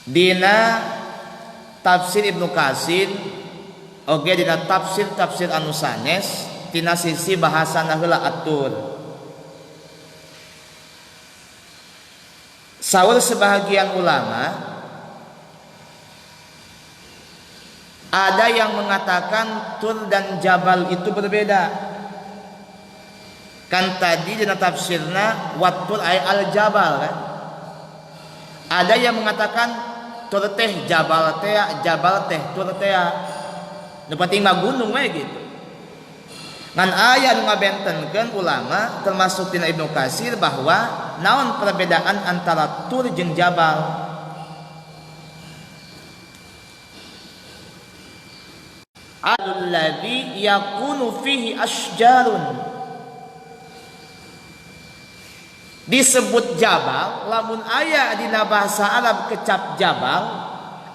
Dina tafsir Ibnu Katsir oge dina tafsir anu sanes tina sisi bahasana heula atur. Saur sebahagian ulama ada yang mengatakan tur dan jabal itu berbeda. Kan tadi dina tafsirna watur ay al jabal kan. Ada yang mengatakan tur teh jabal teh tur teh. Nu penting mah gunung we gitu. Ngan aya nu ngabentenkeun ulama termasuk dina Ibnu Katsir bahwa naon perbedaan antara tur jeung jabal. Alladzi yakunu fihi asjarun. Disebut jabal lamun aya dina bahasa Arab kecap jabal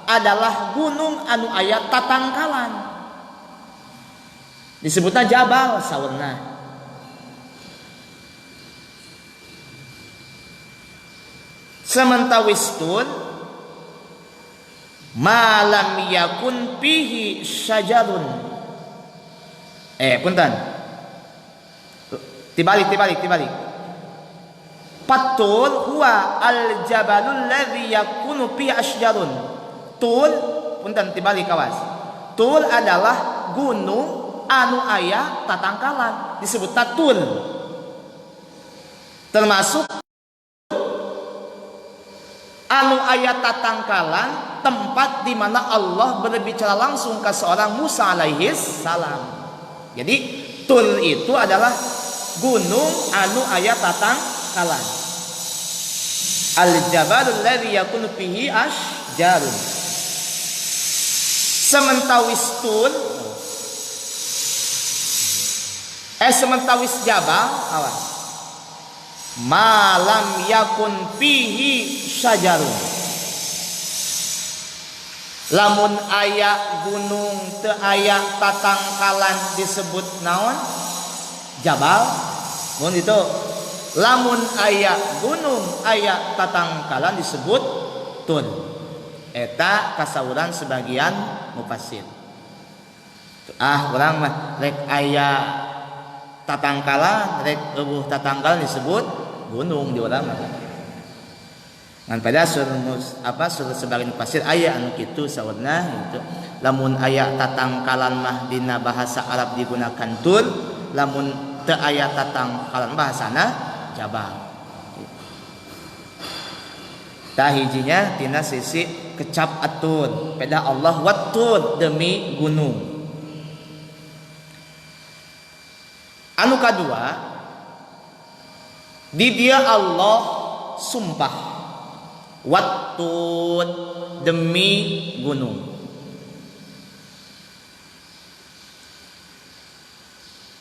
adalah gunung anu aya tatangkalan. Disebutna jabal saurna. Sementawis tun malam yakun fihi syajarun. Punten. Tibalik. Patul huwa al jabalul ladzi yakunu fihi asjarun. Tul punten tibalik kawas. Tul adalah gunung anu aya tatangkalan disebut tatul. Termasuk anu aya tatangkalan tempat di mana Allah berbicara langsung ke seorang Musa alaihi salam. Jadi tul itu adalah gunung anu aya tatangkalan. Al jabalul ladzi yakunu fihi asjarun. Sementawis tul sementawis jabal awas malam yakun fihi syajarun. Lamun aya gunung teu aya tatangkalan disebut naon? Jabal. Mun itu lamun aya gunung aya tatangkalan disebut tun. Eta kasawuran sebagian mufassir. Urang mah rek aya tatangkalan rek eueuh tatangkalan disebut gunung di urang mah. Ngan pada sur sebagian mufassir aya anu kitu saurna itu lamun aya tatangkalan mah dina bahasa Arab digunakan tun, lamun teu aya tatangkalan bahasana jabal. Tah hijinya tina sisi kecap atun, peda Allah watun demi gunung. Anu kadua di dia Allah sumpah watun demi gunung.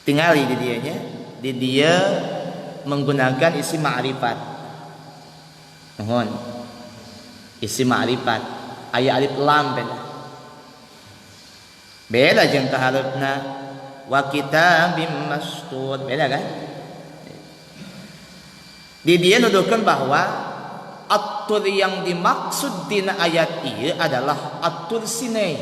Tingali di dianya, di dia menggunakan isi ma'rifat. Mohon isi ma'rifat aya alif lam beda jeung kaharepna wa kitabim mastur beda kan. Di dia nuduhkeun bahwa at-tur yang dimaksud dina ayat ieu adalah at-tur Sinai,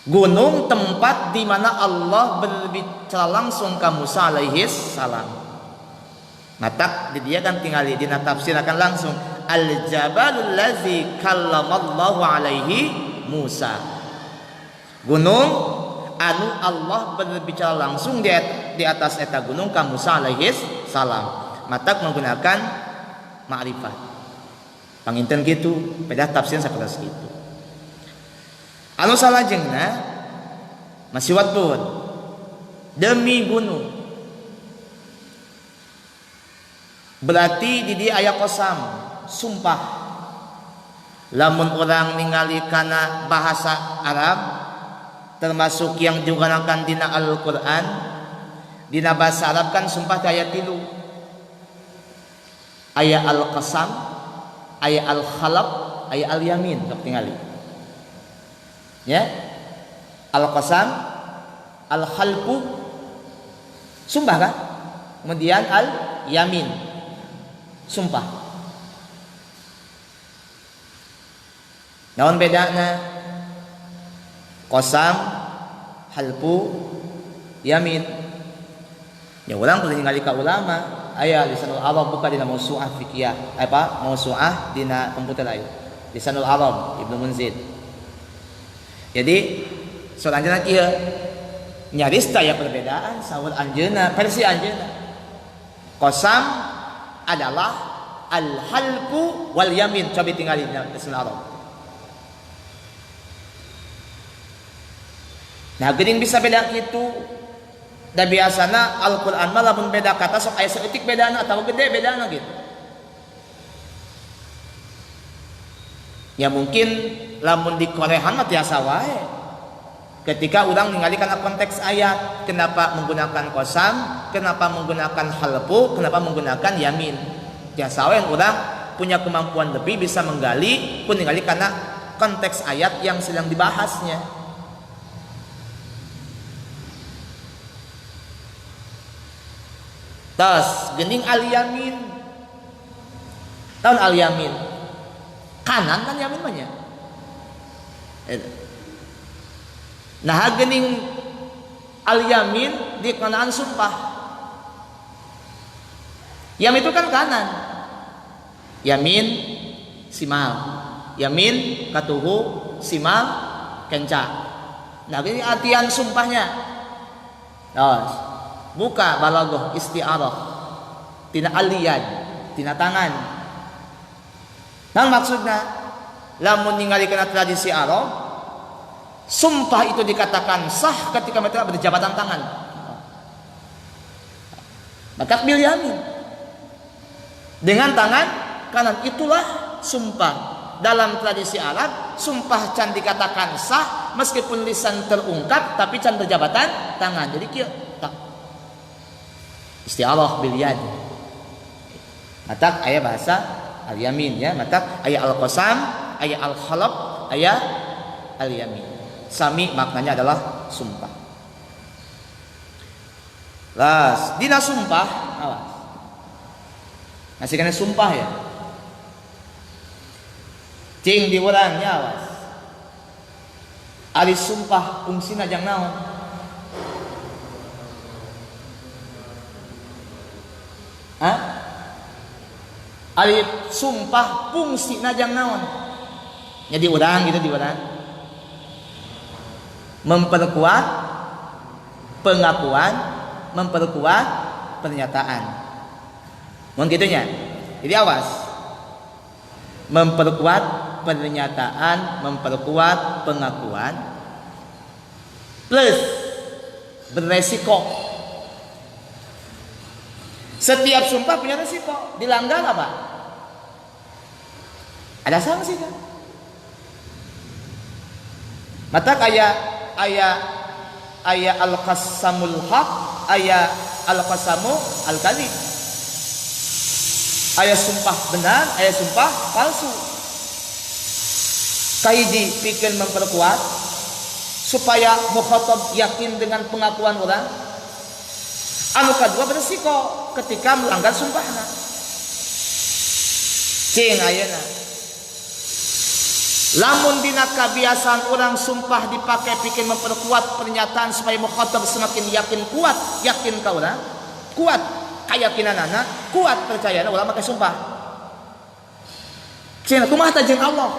gunung tempat di mana Allah berbicara langsung ke Musa alaihi salam. Matak di dia kan tinggal dina tafsir akan langsung al jabalul ladzi kallamallahu alaihi Musa. Gunung anu Allah berbicara langsung di atas eta gunung ka Musa alaihi salam. Matak menggunakan ma'rifat. Panginten kitu, beda tafsir sakelas kitu. Anu salajengna masih watun demi gunung. Berarti di dia aya qasam, sumpah. Lamun orang ningali kana bahasa Arab termasuk yang digunakan dina Al-Qur'an, dina bahasa Arab kan sumpah teh aya 3. Aya al-qasam, aya al-khalaf, aya al-yamin, sok tingali. Ya. Al-qasam, al-khalfu sumpah kan? Kemudian al-yamin sumpah. Naon bedana qasam, halfu, yamin? Ya urang kudu ningali ka ulama aya lisanul arab buka dina mausu'ah fikih mausu'ah dina komputer ayo lisanul arab Ibnu Munzir. Jadi soal anjeunna kieu nyaris taya perbedaan saur anjeunna versi anjeunna. Qasam adalah al-halfu wal yamin, coba tinggalin lisanul arab. Nah, geuning bisa beda kitu. Da biasana Al-Qur'an mah lamun beda kata sok aya saeutik bedana atawa gede bedana gitu. Ya mungkin lamun di Korean mah tiasa wae. Ketika urang ningali kana konteks ayat, kenapa menggunakan qasam, kenapa menggunakan halfu, kenapa menggunakan yamin. Tiasa wae urang punya kemampuan lebih bisa menggali pun ningali kana konteks ayat yang sedang dibahasnya. Tas geuning al-yamin. Tahun al-yamin. Kanan kan yamin mah nya. Nah geuning al-yamin di kanaan sumpah. Yamin itu kan kanan. Yamin simal. Yamin katuhu, simal kenca. Nah ini artian sumpahnya. Terus buka balaghah isti'arah tina aliyad tina tangan. Nah maksudna lamun ningali kana tradisi Arab sumpah itu dikatakan sah ketika mereka berjabatan tangan. Maka bil yamin dengan tangan kanan itulah sumpah. Dalam tradisi Arab sumpah can dikatakan sah meskipun lisan terungkap tapi can berjabatan tangan. Jadi kieu isti'arah bil yad. Matak aya bahasa al-yamin ya, matak aya al-qasam, aya al-khalaf, aya al-yamin. Sami maknanya adalah sumpah. Las dina sumpah, awas. Masih kana sumpah ya. Cing di urang nya awas. Ari sumpah fungsina jang naon? Ari sumpah fungsi najang naon? Jadi urang gitu di urang memperkuat pengakuan, memperkuat pernyataan. Mun gitunya. Jadi awas. Memperkuat pernyataan, memperkuat pengakuan plus beresiko. Setiap sumpah punya resiko, dilanggar apa? Ada sanksi kan? Mata aya al-qasamul haq, aya al-qasamu al-kadhib. Aya sumpah benar, aya sumpah palsu. Kahiji pikeun memperkuat supaya mukhatab yakin dengan pengakuan orang. Anu kadua beresiko ketika melanggar sumpahna. Cing ayeuna. Lamun dina kebiasaan orang sumpah dipakai bikin memperkuat pernyataan supaya mukhatab semakin yakin ka urang, kuat keyakinanana, kuat percayana urang make sumpah. Cing kumaha teh jeung Allah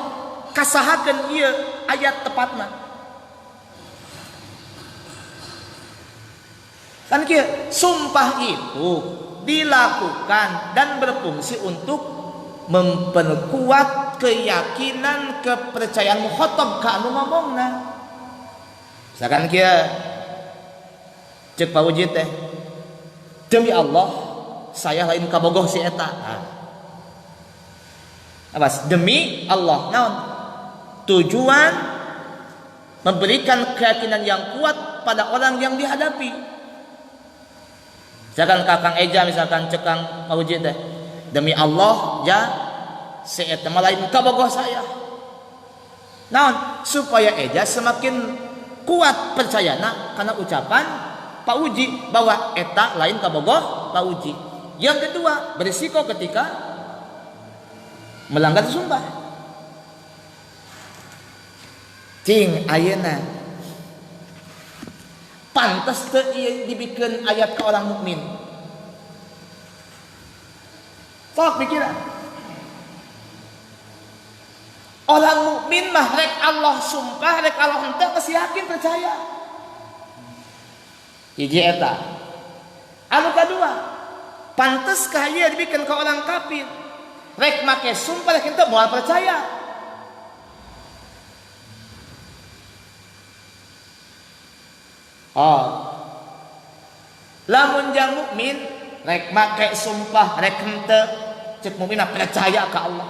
kasahakeun ieu ayat tepatna. Kan kieu sumpah itu dilakukan dan berfungsi untuk memperkuat keyakinan kepercayaan mukhatab ka anu ngomongna. Misalkan kieu ceuk pawujud teh demi Allah saya lain kabogoh si eta. Awas demi Allah naon? Tujuan memberikan keyakinan yang kuat pada orang yang dihadapi. Misalkan kakang Eja misalkan cekang pawujud teh demi Allah ja si eta mah lain kabogoh saya. Naon? Supaya Eja semakin kuat percayana karena ucapan Pak Uji bahwa eta lain kabogoh Pak Uji. Yang kedua, berisiko ketika melanggar sumpah. Cing ayeuna pantes teu ieu dibikin ayat ke orang mukmin. Sok pikiran. Orang mukmin mah rek Allah sumpah, rek Allah henteu geus yakin percaya. Hiji eta. Anu kadua, pantes ka ieu dibikin ke orang kafir. Rek make sumpah rek henteu moal percaya. Oh, lamun jang mukmin rek make sumpah rek henteu cek mukmin percaya ka Allah.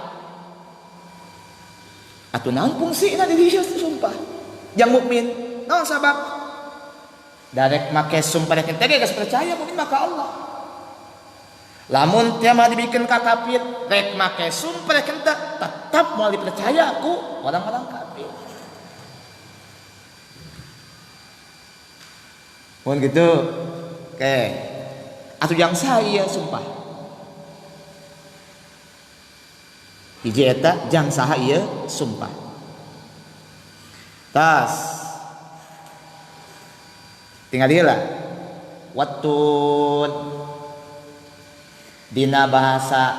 Atuh naon fungsina di dieu sumpah? Jang mukmin naon sabab? Darek make sumpah rek henteu geus percaya mukmin ka Allah. Lamun teu mah dibikin ka kafir rek make sumpah rek henteu tetap moal dipercaya ku orang-orang kafir. Mun gitu, oke. Atuh yang saya sumpah. Hiji eta jang saha ieu sumpah. Tas. Tinggal heula. Wattun dina bahasa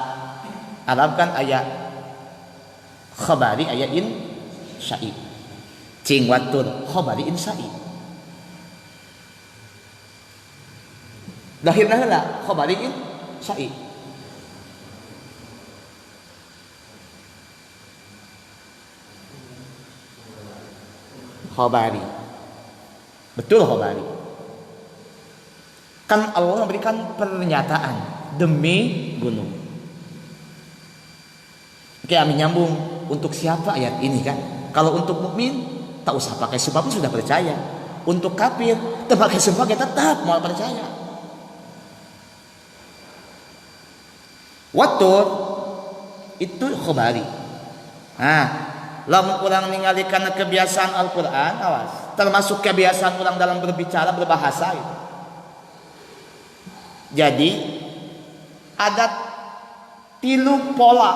Arab kan aya khabari aya insya'i. Cing wattun khabari insya'i. Lahirna heula khabari insya'i. Khabari. Betul khabari. Kan Allah memberikan pernyataan demi gunung. Oke, kami nyambung untuk siapa ayat ini kan? Kalau untuk mukmin tak usah pakai sumpah pun sudah percaya. Untuk kafir tak pakai sumpah kita tetap mau percaya. Watur itu khabari. Nah, lamun urang ningali kana kebiasaan Al-Qur'an, awas. Termasuk kebiasaan orang dalam berbicara berbahasa itu. Jadi ada 3 pola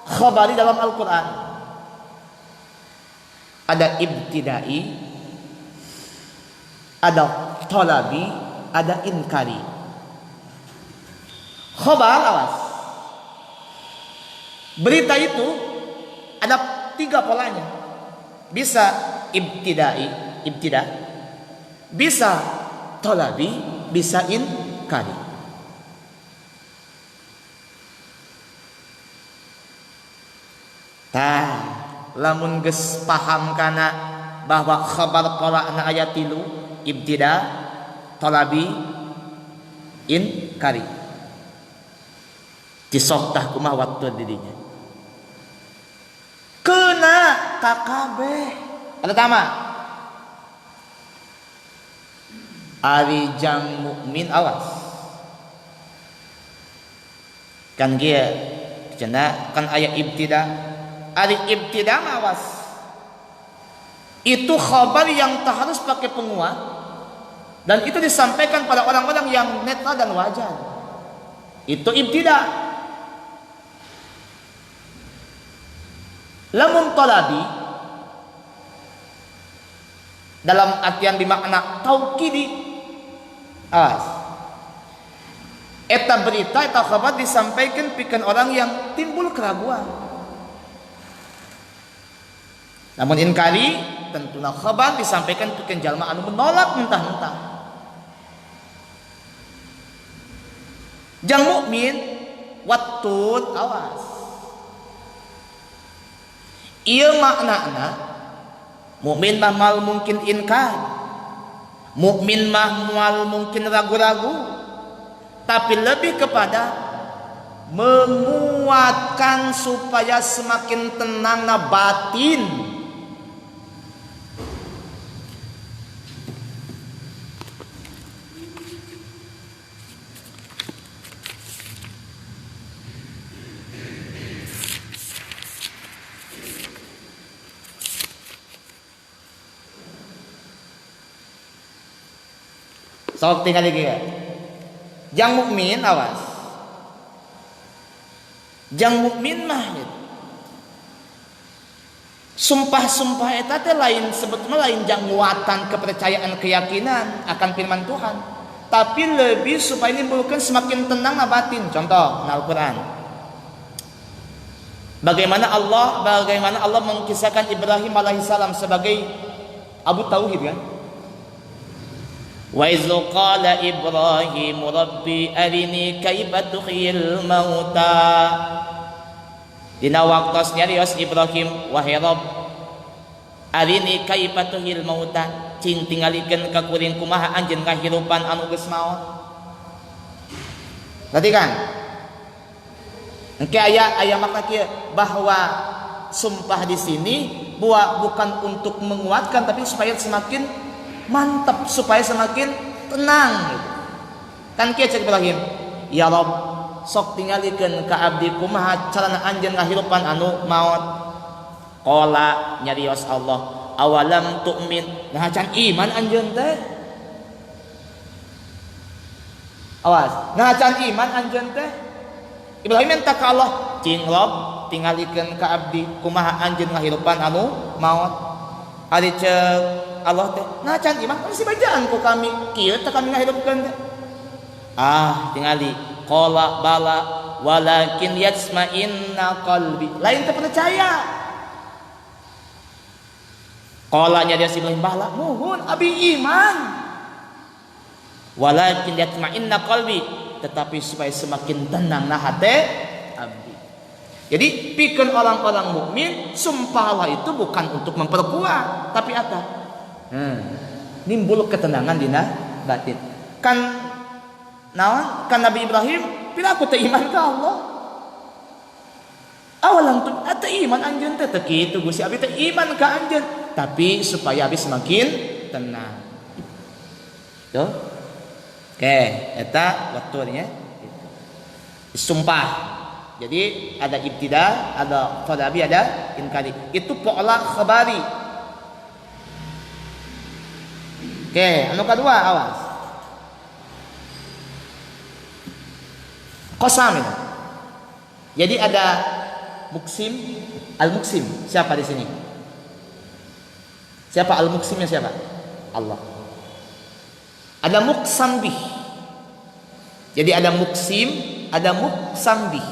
khabari dalam Al-Qur'an. Ada ibtidai, ada talabi, ada inkari. Khabar awas. Berita itu ada 3 polanya. Bisa ibtidai, ibtida. Bisa talabi, bisa inkari. Tah, lamun geus paham kana bahwa khabar polana aya 3, ibtida, talabi, inkari. Disok tah kumaha waktu didinya. Kena takabeh. Pertama, ari jang mukmin awas. Kan dia cenah kan aya ibtida. Ari ibtida awas. Itu khabar yang tak harus pakai penguat dan itu disampaikan pada orang-orang yang netral dan wajar. Itu ibtida. Lamun talabi dalam artian bermakna taukidi, awas. Eta berita, eta khabar disampaikan pikeun orang yang timbul keraguan. Namun inkari tentuna khabar disampaikan pikeun jalma anu menolak mentah-mentah. Jang mukmin wattun awas. Ieu maknana mukmin mah mal mungkin inkar. Mukmin mah mal mungkin ragu-ragu. Tapi lebih kepada menguatkan supaya semakin tenangna batin. Sok tinggal lagi ya. Jang mukmin awas. Jang mukmin mah gitu. Sumpah-sumpah eta teh lain sebetulnya lain jangguatan kepercayaan keyakinan akan firman Tuhan, tapi lebih supaya menimbulkan semakin tenang batin. Contoh Al-Qur'an. Bagaimana Allah mengkisahkan Ibrahim alaihissalam sebagai Abu Tauhid kan? Wa iz qala Ibrahim rabbi arini kaifa tuhyil mauta. Dina waktos nyarios Ibrahim wahai Rabb arini kaifa tuhyil mauta, cing tingalikeun ka kuring kumaha anjeun kahirupan anu geus maot. Berarti kan engke aya makna kieu bahwa sumpah di sini bukan untuk menguatkan tapi supaya semakin mantap, supaya semakin tenang gitu. Kan kieu cek Ibrahim, ya Rabb sok tingalikeun ka abdi kumaha carana anjeun ngahirupan anu maot. Qala nyarios Allah, awalam tu'min, nah can iman anjeun teh. Awas, nah can iman anjeun teh. Ibrahim minta ka Allah, cing Rob tingalikeun ka abdi kumaha anjeun ngahirupan anu maot. Ari ceuk Allah teh, nah can iman masih bajaan ku kami kieu teh kami ngahirupkeun teh. Tingali qala bala walakin yasma'inna qalbi, lain teu percaya. Qala nya dia Ibrahim bala nuhun abi iman, walakin yasma'inna qalbi, tetapi supaya semakin tenang nah hate abdi. Jadi pikeun orang-orang mukmin sumpahlah itu bukan untuk memperkuat tapi apa? Nimbul ketenangan dina batin. Kan naon kan Nabi Ibrahim piraku teh iman ka Allah. Awalang tuh atuh iman anjeun teh kitu Gusti abdi teh iman ka anjeun, tapi supaya abdi semakin tenang. Tuh. Oke, eta waktunya sumpah. Jadi ada ibtida, ada qadabi, ada inkari. Itu pola khabari. Oke, anu kedua awas. Qasam itu. Jadi ada muksim, al-muksim. Siapa di sini? Siapa al-muksimnya siapa? Allah. Ada muksam bih. Jadi ada muksim, ada muksam bih.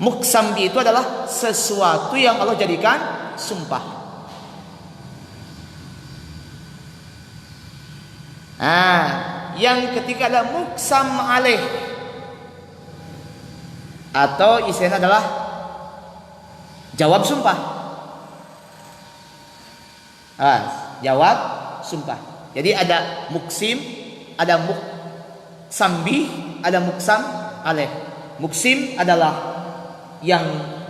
Muksam bih itu adalah sesuatu yang Allah jadikan sumpah. Yang ketiga ada muksam alaih, atau istilahnya adalah jawab sumpah. Jawab sumpah. Jadi ada muksim, ada muksam bih, ada muksam alaih. Muksim adalah yang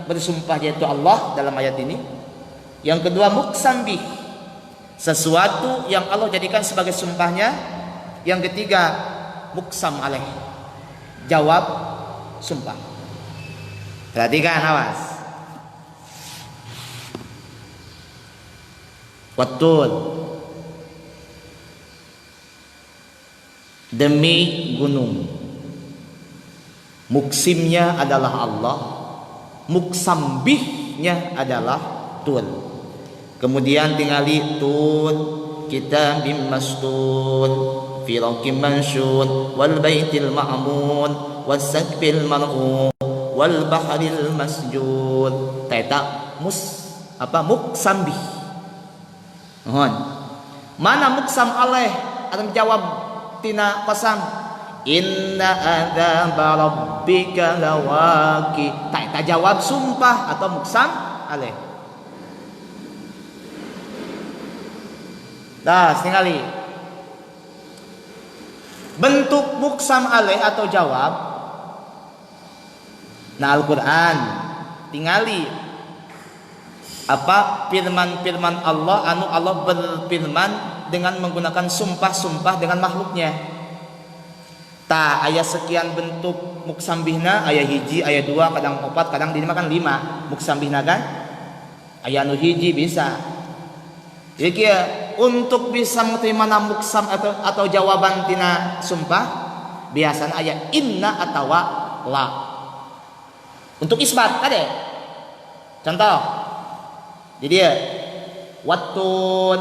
bersumpah yaitu Allah dalam ayat ini. Yang kedua muksam bih, sesuatu yang Allah jadikan sebagai sumpahnya. Yang ketiga muksam alaih, jawab sumpah. Perhatikan awas. Watul, demi gunung, muksimnya adalah Allah, muksambihnya adalah tul. Kemudian tingali tul, kitabim mastul, fi raqim mansyur, wal baitil ma'mur, was sakbil mar'um, wal bahril masjur. Taeta muksambih. Mana muksam alaih? Ada jawab tina qasam. Inna adzaba rabbika lawaqi. Taeta jawab sumpah atau muksam alaih. Sekali. Bentuk muksam alaih atau jawab. Nah Al-Quran tingali apa firman-firman Allah anu Allah berfirman dengan menggunakan sumpah-sumpah dengan makhluknya. Ayat sekian bentuk muksambihna, ayat hiji, ayat dua, kadang 4, kadang di kan 5 muksambihna kan. Ayat anu hiji bisa. Jadi kia, untuk bisa menerima muksam atau jawaban tina sumpah biasanya ayat inna atau la. Untuk isbat ada. Contoh. Jadi ya, wattun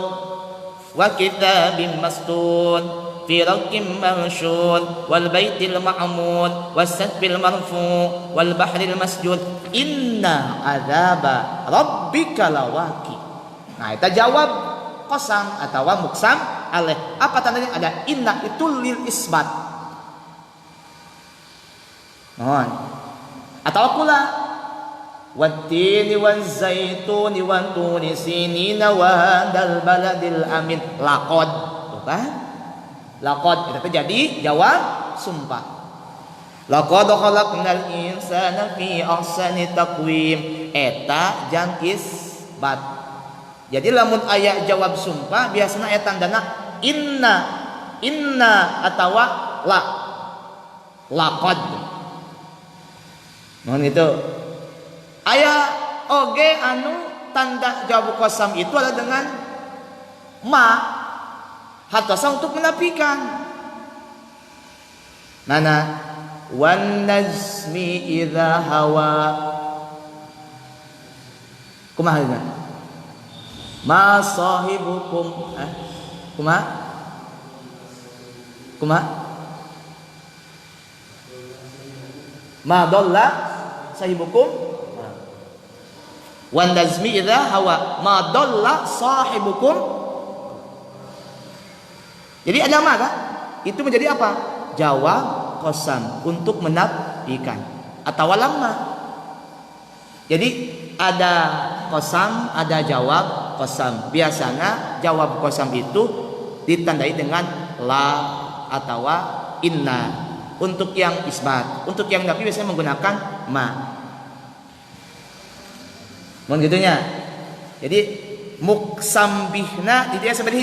wa kitabim mastun fi raqqim manshur wal baitil ma'mur was satbil marfu wal bahril masjud inna adzaba rabbika lawaqi. Nah, kita jawab qasam atau muqsam alaih. Apa tandanya? Ada inna itu lil isbat. Mohon. Atau pula wattini waz zaituni wa turi sinina wa hadal baladil amin laqad. Tuh kan? Laqad itu jadi jawab sumpah. Laqad khalaqnal insana fi ahsani taqwim. Eta jang isbat. Jadi lamun aya jawab sumpah biasanya aya tandana inna atawa la laqad. Mohon itu. Aya oge anu tanda jawab qasam itu adalah dengan ma hatasa untuk menafikan. Mana wan najmi idza hawa. Kumaha ini? Ma sahibukum kumaha? Kumaha? Ma dalla sahibukum wan nazmi idza hawa ma dalla sahibukum. Jadi ada ma kan? Itu menjadi apa? Jawab qasam untuk menafikan atau lamma. Jadi ada qasam, ada jawab qasam. Biasanya jawab qasam itu ditandai dengan la atau inna untuk yang isbat. Untuk yang nafi biasanya menggunakan ma. Mohon gitunya. Jadi muqsam bihna itu ya seperti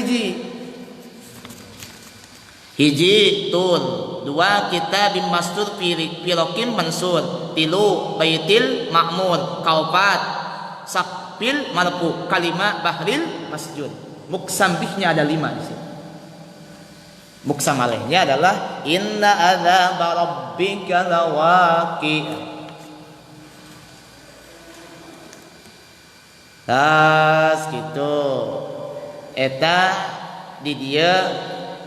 hiji tul, dua kitabim mastur pirokim mansur, tilu baitil ma'mur, kaupat sakpil marfu, kalima bahril masjud. Muqsam bihnya ada 5 di sini. Muqsam alaihnya adalah inna adzaba rabbika lawaqi. Tas gitu. Eta di dia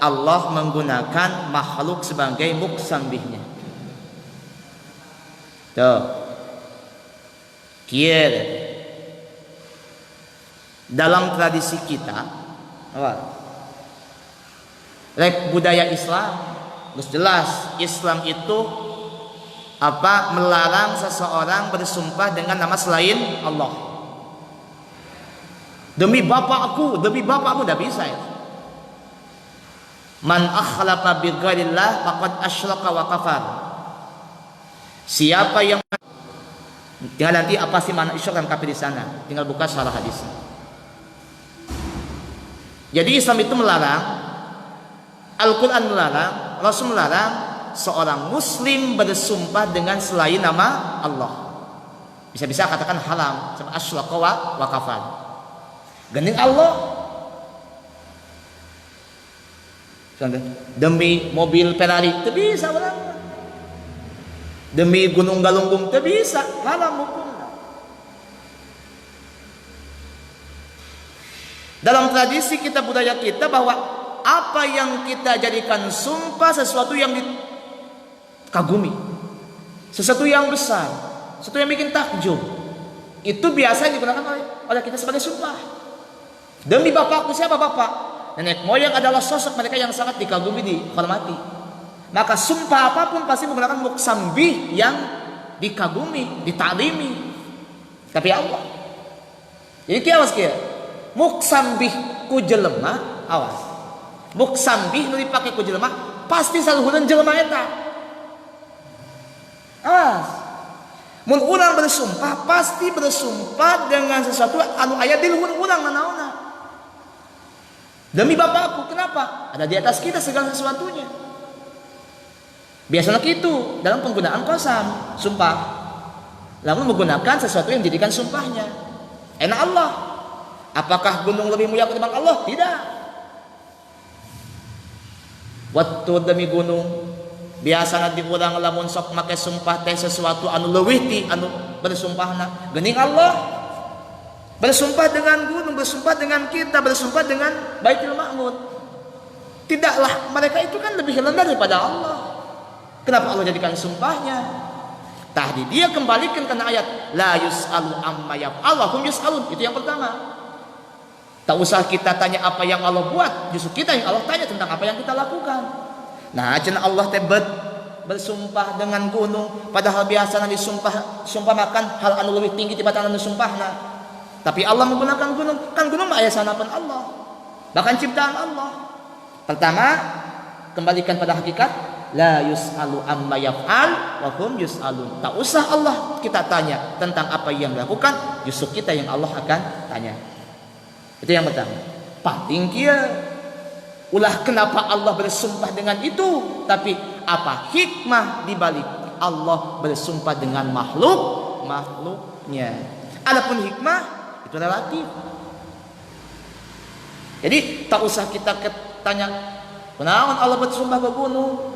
Allah menggunakan makhluk sebagai muqsam bihnya. Tuh. Kier. Dalam tradisi kita, apa? Rek budaya Islam, jelas Islam itu apa? Melarang seseorang bersumpah dengan nama selain Allah. Demi bapakku, tidak bisa ya. Man akhlafa bi ghairillah faqad asyraka wa kafar. Siapa yang tinggal nanti apa sih makna isyrak dan kafir di sana? Tinggal buka syarah hadis. Jadi Islam itu melarang, Al-Qur'an melarang, Rasul melarang seorang muslim bersumpah dengan selain nama Allah. Bisa-bisa katakan haram, seperti asyraka wa kafar. Gandeng Allah. Demi mobil Ferrari teu bisa urang. Demi gunung galunggung teu bisa, haram hukumna. Dalam tradisi kita, budaya kita, bahwa apa yang kita jadikan sumpah sesuatu yang dikagumi, sesuatu yang besar, sesuatu yang bikin takjub, itu biasa digunakan oleh kita sebagai sumpah. Demi bapakku, siapa bapak? Nenek moyang adalah sosok mereka yang sangat dikagumi, dihormati. Maka sumpah apapun pasti menggunakan muqsam bih yang dikagumi, ditaklimi. Tapi Allah. Jadi kiawas kia. Muqsam bih ku jelema, awas. Muqsam bih nu dipake ku jelema pasti saluhureun jelema eta. Awas. Mun urang bersumpah pasti bersumpah dengan sesuatu anu aya di luhur urang nanaonna. Demi bapakku, kenapa? Ada di atas kita segala sesuatunya. Biasanya gitu dalam penggunaan qasam, sumpah. Lalu menggunakan sesuatu yang dijadikan sumpahnya. Enak Allah. Apakah gunung lebih mulia ketimbang Allah? Tidak. Waktu demi gunung, biasanya diulang lamun sok make sumpah teh sesuatu anu leuwih ti anu bersumpahna. Geuning Allah. Bersumpah dengan gunung, bersumpah dengan kita, bersumpah dengan Baitul Ma'mur. Tidaklah mereka itu kan lebih rendah daripada Allah. Kenapa Allah jadikan sumpahnya? Tadi dia kembalikan karena ayat la yus'alu amma yaf'al wa hum yus'alun. Itu yang pertama. Tak usah kita tanya apa yang Allah buat, justru kita yang Allah tanya tentang apa yang kita lakukan. Nah, cenah Allah tebet bersumpah dengan gunung, padahal biasa sumpah makan hal anu lebih tinggi tibatan anu sumpahna. Tapi Allah menggunakan gunung, kan gunung mah aya sanapan Allah. Bahkan ciptaan Allah. Pertama, kembalikan pada hakikat la yus'alu amma yaf'al wa hum yus'alun. Tak usah Allah kita tanya tentang apa yang dilakukan, justru kita yang Allah akan tanya. Itu yang pertama. Paling kia ulah kenapa Allah bersumpah dengan itu, tapi apa hikmah di balik Allah bersumpah dengan makhluknya. Adapun hikmah itu relatif. Jadi tak usah kita tanya kenapa Allah bersumpah ke gunung.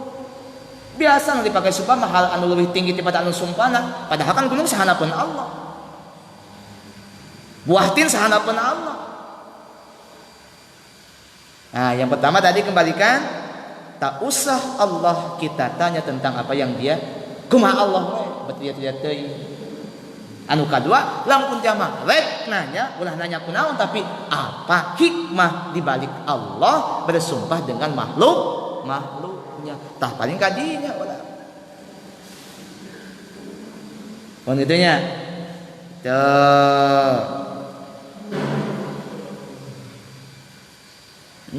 Biasa nanti pakai sumpah mahal anu lebih tinggi daripada anu sumpahna, padahal kan gunung sahanapeun Allah. Buahtin sahanapeun Allah. Nah, yang pertama tadi kembalikan, tak usah Allah kita tanya tentang apa yang dia kumaha Allah bertiat-tiat teuing. Anu kadua, lamun jamaah rek nanya, ulah nanya kunaon tapi apa hikmah di balik Allah bersumpah dengan makhluknya. Tah paling kadinya ulah. Mun itu nya. Tuh.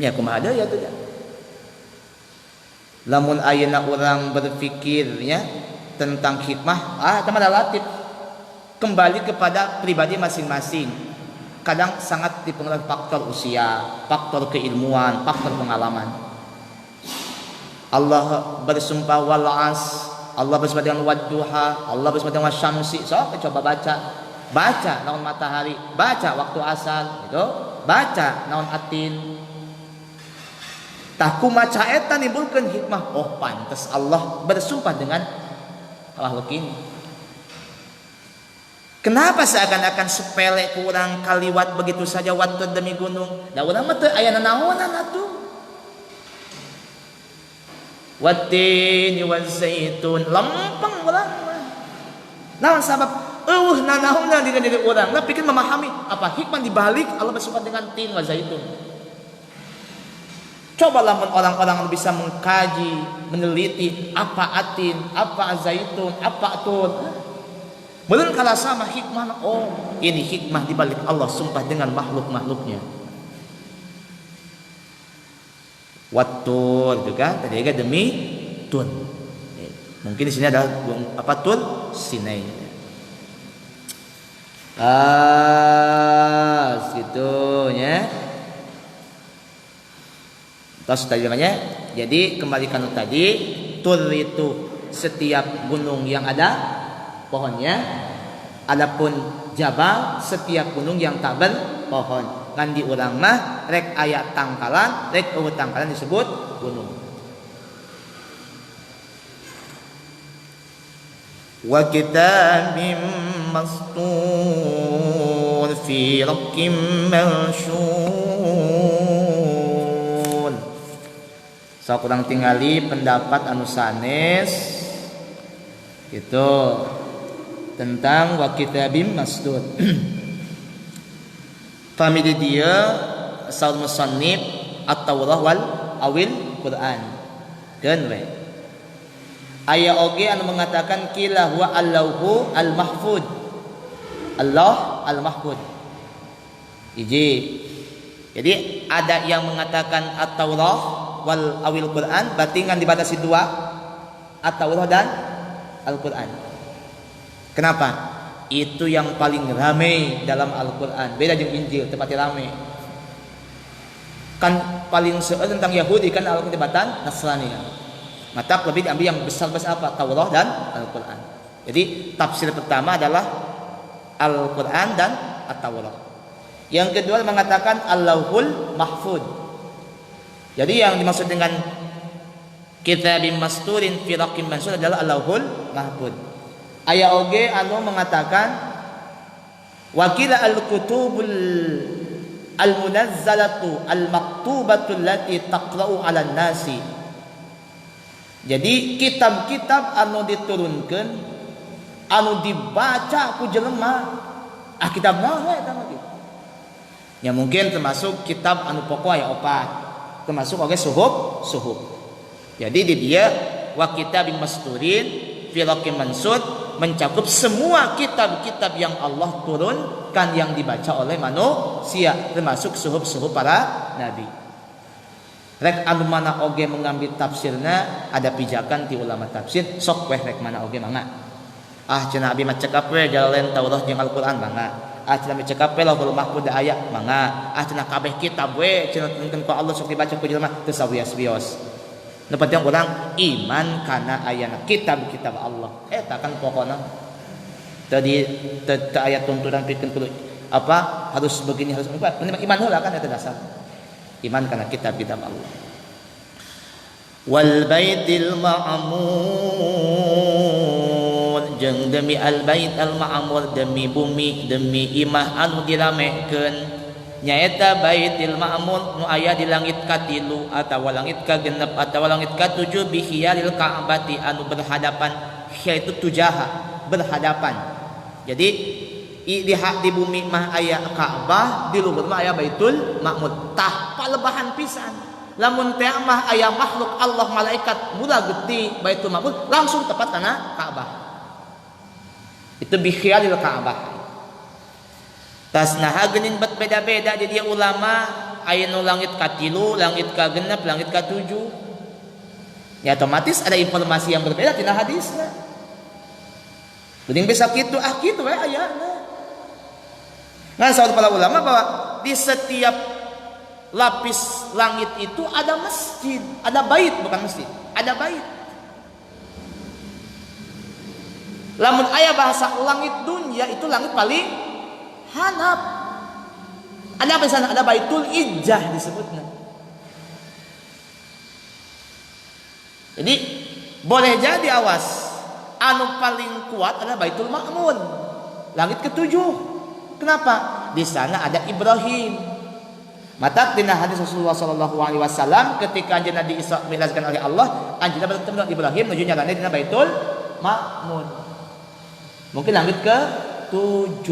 Ya kumaha ada ya tuh ya. Lamun ayeuna urang berpikirnya tentang hikmah, teman relatif. Kembali kepada pribadi masing-masing. Kadang sangat dipengaruhi faktor usia, faktor keilmuan, faktor pengalaman. Allah bersumpah wal as, Allah bersumpah dengan wadduha, Allah bersumpah dengan syamsi. Coba baca naon matahari, baca waktu asal, gitu. Baca naon atin. Taku maca eta nimbulkeun hikmah. Oh, pantes Allah bersumpah dengan makhluk ini. Kenapa seakan-akan sepele kurang kaliwat begitu saja watud demi gunung? Da urang mah teu aya nanaonan atuh. Watin wa zaitun lempeng urang mah. Naon sabab nanaonan di diri urang? Lah pikir memahami apa hikmah di balik Allah bersumpah dengan tin wa zaitun. Cobalah orang-orang yang bisa mengkaji, meneliti apa atin, apa zaitun, apa tur. Belum kalau sama hikmah, oh ini hikmah di balik Allah sumpah dengan makhluknya. Watur juga tadi juga demi tun. Mungkin di sini ada apa tun Sinai. Situnya. Terus tadi namanya. Jadi kembalikan tadi tur itu setiap gunung yang ada pohonnya, adapun jabal setiap gunung yang tak berpohon. Kan di urang mah rek aya tangkalan, rek eueuh tangkalan disebut gunung. Wa kitabim mastur fi raqqim manshur. So kurang tingali pendapat anu sanes itu tentang wa kitabim masdur. Famili dia saud musannif at-Taurah wal awil Quran. Keun we. Aya oge anu mengatakan kila huwa Allahu al-mahfud. Allah al-mahfud. Jadi ada yang mengatakan at-Taurah wal awil Quran berarti kan dibatasi dua, at-Taurah dan Al-Quran. Kenapa? Itu yang paling ramai dalam Al-Quran. Beda dengan Injil, tempatnya ramai. Kan paling seueur tentang Yahudi kan Al-Quran Nasrani kan. Mata lebih diambil yang besar-besar apa? Taurah dan Al-Quran. Jadi tafsir pertama adalah Al-Quran dan At-Taurah. Yang kedua mengatakan Allahul Mahfud. Jadi yang dimaksud dengan kitabim masturin fi raqqim mansur adalah Allahul Mahfud. Aya oge anu mengatakan Wakila al-kutubul al-munazzalatu al-maktubatu allati taqra'u 'alan nasi. Jadi kitab-kitab anu diturunkeun anu dibaca ku jelema. Kitab naon we eta mah kitu. Ya mungkin termasuk kitab anu pokok aya 4. Termasuk oge suhuf. Jadi di dia wa kitabim masturin fi raqim mansud mencakup semua kitab-kitab yang Allah turunkan yang dibaca oleh manusia, termasuk suhuf-suhuf para nabi. Rek anu mana oge mengambil tafsirna ada pijakan ti ulama tafsir, sok weh rek mana oge mangga. Cenah abi mah cekap we jalalen Taurat jeung Al-Qur'an mangga. Cenah abi cekap we Lauhul Mahfuz da aya mangga. Cenah kabeh kitab we cenah turunkeun ku Allah sok dibaca ku jelema teu sawios-wios. Nu penting urang iman kana ayana kitab-kitab Allah. Eta kan pokona. Tadi ayat tuntunan pikeun kudu apa harus begini harus apa. Iman heula kan eta dasar. Iman kana kitab-kitab Allah. Wal baitil ma'mur jeung demi al bait al ma'mur demi bumi demi imah anu diramekeun. Nyaeta baitil ma'mur nu aya di langit katilu atawa langit kagenep atawa langit katujuh bihiyalil ka'bati anu berhadapan, yaitu tujaha berhadapan. Jadi di bumi mah aya Ka'bah, di luhur mah aya Baitul Ma'mur. Tah palebahan pisan. Lamun teh mah aya makhluk Allah malaikat mula geuti Baitul Ma'mur langsung tepat kana Ka'bah. Itu bihiyalil Ka'bah. Tasnaha geuning bet beda-beda di dia ulama aya nu langit katilu, langit kagenep, langit katujuh. Ya otomatis ada informasi yang berbeda tina hadisna. Geuning bisa kitu kitu we ayana. Ngan saur para ulama bahwa di setiap lapis langit itu ada masjid, ada bait, bukan masjid, ada bait. Lamun aya bahasa langit dunia itu langit paling hanap. Ada apa di sana? Ada Baitul Ijjah disebutnya. Jadi boleh jadi awas anu paling kuat adalah Baitul Ma'mur, langit ketujuh. Kenapa? Di sana ada Ibrahim. Mata dina hadis Rasulullah sallallahu alaihi wasallam ketika anjeunna diisra mi'rajkan oleh Allah, anjeunna bertemu dengan Ibrahim nuju nyarana dina Baitul Ma'mur. Mungkin langit ke-7.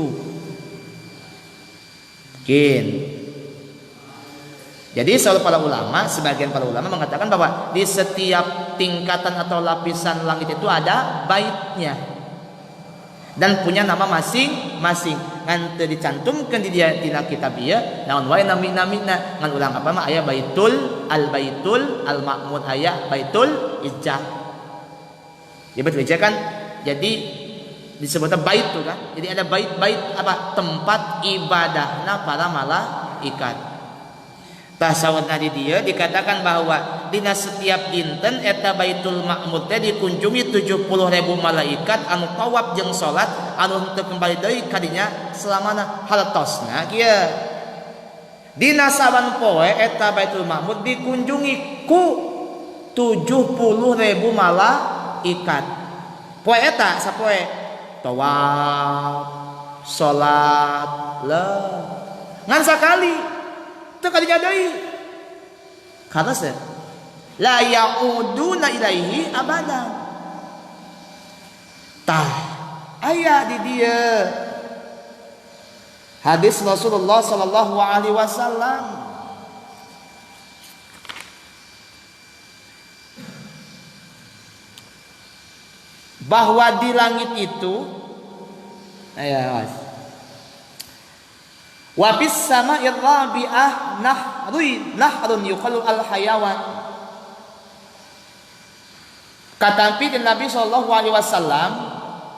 Jadi para ulama, sebagian para ulama mengatakan bahwa di setiap tingkatan atau lapisan langit itu ada baitnya dan punya nama masing-masing. Ngan teu dicantumkeun di dia tina kitab ieu naon wae nami-namina. Ngan ulang apa mah aya Baitul Al-Ma'mur, aya Baitul Ijjah. Ya Baitul Ijjah kan jadi disebutnya bait tuh kan. Jadi ada bait-bait apa? Tempat ibadahna para malaikat. Tasawurna di dia dikatakan bahwa dina setiap dinten eta Baitul Ma'mur teh dikunjungi 70.000 malaikat anu tawaf jeung salat anu henteu kembali deui ka dinya selamana hartosna kieu. Dina saban poe eta Baitul Ma'mur dikunjungi ku 70.000 malaikat. Poe eta sapoe tawaf, salat, ngan sakali teu kadinya deui. Karena la yauduna ilaihi abadan. Tah aya di dia hadis Rasulullah sallallahu alaihi wasallam bahwa di langit itu wa bis sama'ir rabi'ah nahrun yuqalu al hayawan. Katampi di Nabi sallallahu alaihi wasallam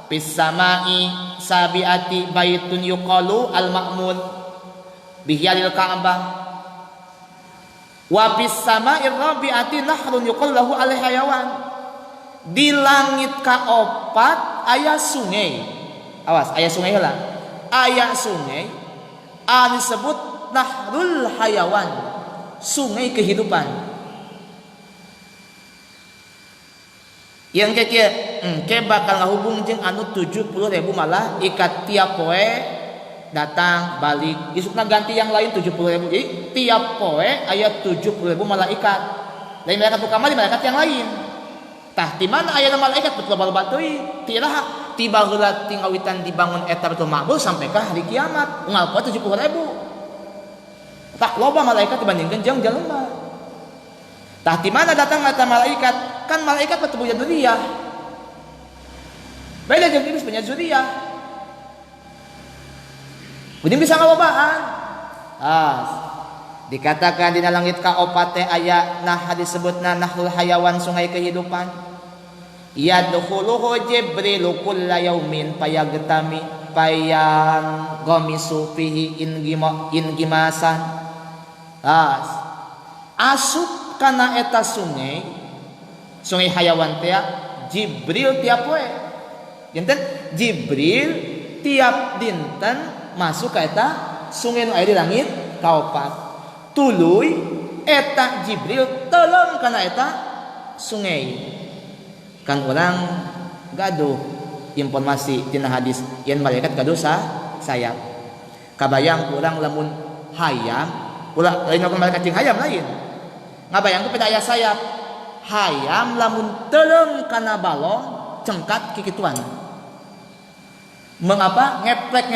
bis sama'i sabiati baitun yuqalu al ma'mur bihiyalil ka'bah wa bis sama'ir rabi'ati nahrun yuqalu lahu al hayawan. Di langit kaopat aya sungai. Awas, aya sungai heula. Aya sungai anu disebut Nahrul Hayawan, sungai kehidupan. Yang ke bakal ngahubung jeung anu 70.000 malaikat tiap poe datang balik isukna ganti yang lain 70.000. Jadi tiap poe aya 70.000 malaikat. Lain malaikat kamari malaikat yang lain. Tah di mana aya malaikat betul loba teuing. Tiraha tiba heula tingawitan dibangun eta Baitul Ma'mur sampai ka hari kiamat unggal poe 70.000. Tak loba malaikat dibandingkeun jeung jelema. Tah di mana datang eta malaikat? Kan malaikat mah teu punya dzurriyyah. Beda jeung iblis punya dzurriyyah. Udin bisa ngalobaan. Dikatakan di langit kaopat teh aya nah disebutna nahlul hayawan sungai kehidupan. Yadkhuluhu Jibril kulla yaumin payagtami payang gomisu fihi ingimasan. Asup kana eta sungai hayawan teh Jibril tiap poe. Dinten Jibril tiap dinten masuk ke eta sungai nu aya di langit kaopat. Tuluy eta Jibril teuleum kana eta sungai. Kan urang gaduh informasi tina hadis yen malaikat gaduh sayap. Kabayang urang lamun hayam, ulah lain malaikat jeung hayam lain. Ngabayang pada aya sayap. Hayam lamun teuleum kana balong cengkat kikituan. Mengapa ngeplek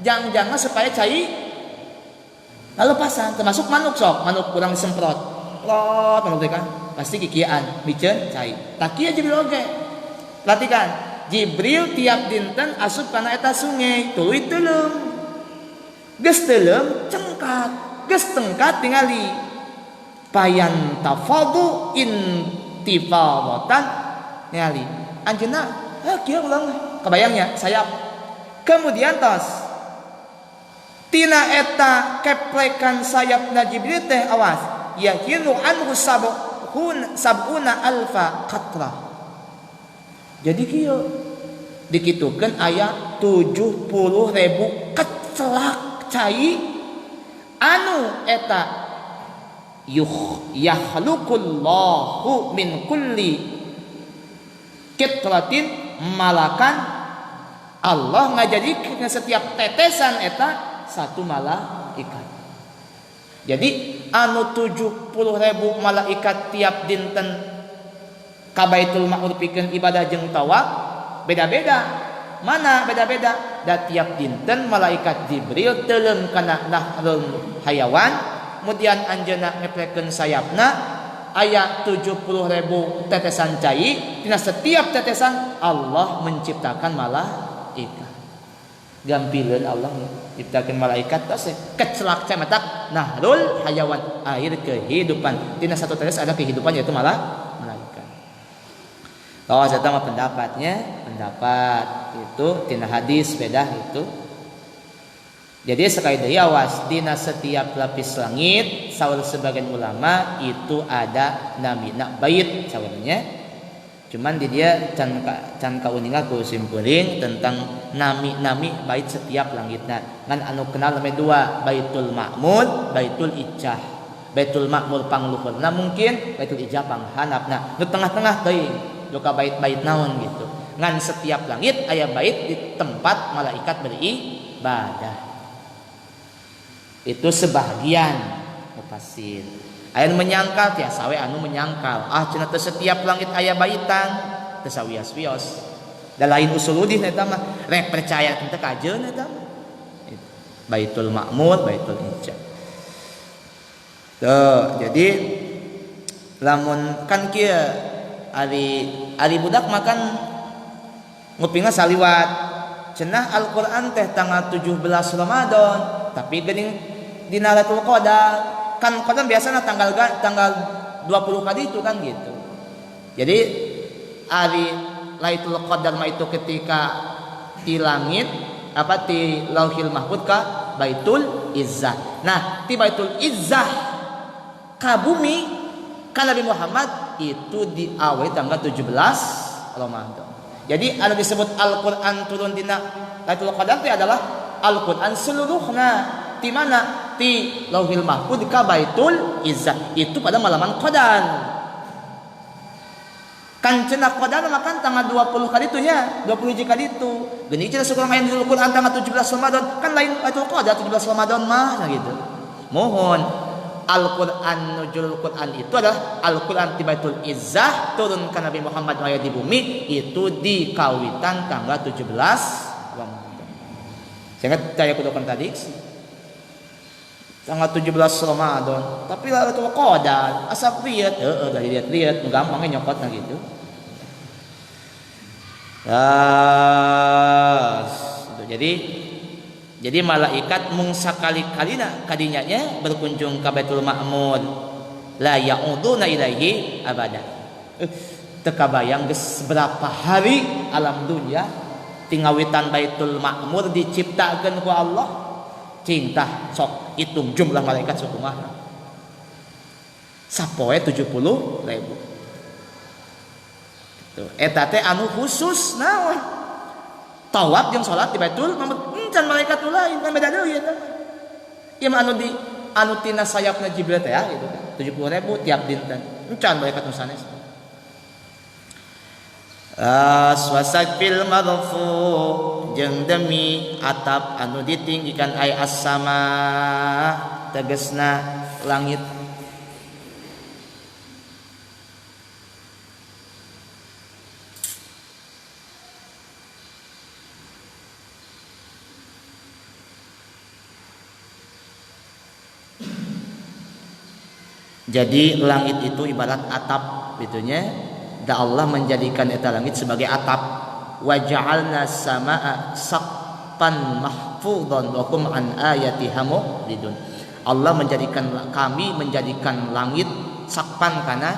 jangan supaya cai lalu pasan termasuk manuk manuk kurang disemprot lot manuk kan pasti kikian biceun cai tak kieu Jibril oge perhatikan Jibril tiap dinten asup kana eta sungai tuluy teuleum geus teuleum cengkat tingali payan tafadu intifadatan ningali anjeunna kieu ulang kebayangnya sayap kemudian tos tina eta keplekan sayapna Jibril teh awas yakinu anhu sab'una alfa qatrah. Jadi kieu dikitukeun aya 70.000 kecelak cai anu eta yakhluqullahu min kulli kitratin malakan Allah ngajadikeun setiap tetesan eta satu malaikat. Jadi anu 70.000 malaikat tiap dinten ka Baitul Ma'mur pikeun ibadah jeung tawaf beda-beda. Mana beda-beda? Da tiap dinten malaikat Jibril teuleum kana nahrul hayawan, kemudian anjeunna ngeplekeun sayapna aya 70.000 tetesan cai, tina setiap tetesan Allah menciptakan malaikat. Gampileun Allah ciptakeun malaikat tos kecelak cai mata nahrul hayawan air kehidupan. Tina satu tetes ada kehidupan yaitu malaikat. Oh, eta mah pendapat itu tina hadis beda itu. Jadi sekali deui awas dina setiap lapis langit saur sebagian ulama itu ada namina bait saurnya. Cuman di dia can kauninga ku simpuling tentang nami bait setiap langitna. Ngan anu kenal ame dua, Baitul Ma'mur, Baitul Izzah. Baitul Ma'mur pangluhurna mungkin, Baitul Izzah panghanapna. Nu tengah-tengah teuing, duka bait-bait naon gitu. Ngan setiap langit aya bait di tempat malaikat beribadah. Itu sebagian mufassir. Aya menyangkal tiasa we anu menyangkal. Cenah teh setiap langit aya baitan, teu sawios-wios. Da lain usuludin eta mah rek percaya teh kajeun eta mah. Baitul Ma'mur, Baitul Izzah. Tuh, jadi lamun kan kieu ari budak makan ngupingna saliwat. Cenah Al-Qur'an teh tanggal 17 Ramadan, tapi geuning dina Lailatul Qadar. Kan kadang biasanya tanggal 20 kali itu kan gitu. Jadi hari Lailatul Qadar mah itu ketika di langit di Lauhil Mahfuz ka Baitul Izzah. Nah, di Baitul Izzah ka bumi ka Nabi Muhammad itu di awe tanggal 17 Ramadan. Jadi anu disebut Al-Qur'an turun dina Lailatul Qadar itu adalah Al-Qur'an seluruhna. Di mana? Di Lauhil Mahfuz ka Baitul Izzah. Itu pada malaman Qadar. Kan cenah qadana makan tanggal 20 kali itu nya, 20 hiji kali itu. Geni cenah suka main di Al-Qur'an tanggal 17 Ramadan, kan lain itu qada 17 Ramadan mah gitu. Mohon Al-Qur'an nuzul Qur'an itu adalah Al-Qur'an Tibaitul Izzah turun ke Nabi Muhammad di bumi itu di kawitan tanggal 17 Ramadan. Saya tanya kudu kontradiksi. Tanggal 17 Ramadan, tapi lalu itu qada asap lihat, dari lihat gampangnya nyokotnya gitu. Jadi malaikat mung sakali-kalina kadinya nya berkunjung ke Baitul Ma'mur la ya'uduna ilaihi abada. Teu kabayang geus berapa hari alam dunia tingawitan Baitul Ma'mur diciptakeun ku Allah. Cinta sok hitung jumlah malaikat sakumaha. Sapoe 70.000. Tuh, eta teh anu khusus naon? Tawaf jeung salat di Baitul Ma'mur. Can malaikat nu lain kan beda deui eta. Ieu mah anu tina sayapna Jibril teh ya gitu kan. 70.000 tiap dinten. Can malaikat nu sanes. Wasaqfil marfu jeung demi atap anu ditinggikan ay as-sama tegasna langit. Jadi langit itu ibarat atap gitunya. Da Allah menjadikan eta langit sebagai atap. Wa ja'alna samaa saqfan mahfudhan wa kum an ayatiha mu'ridun. Allah kami menjadikan langit sakpan kana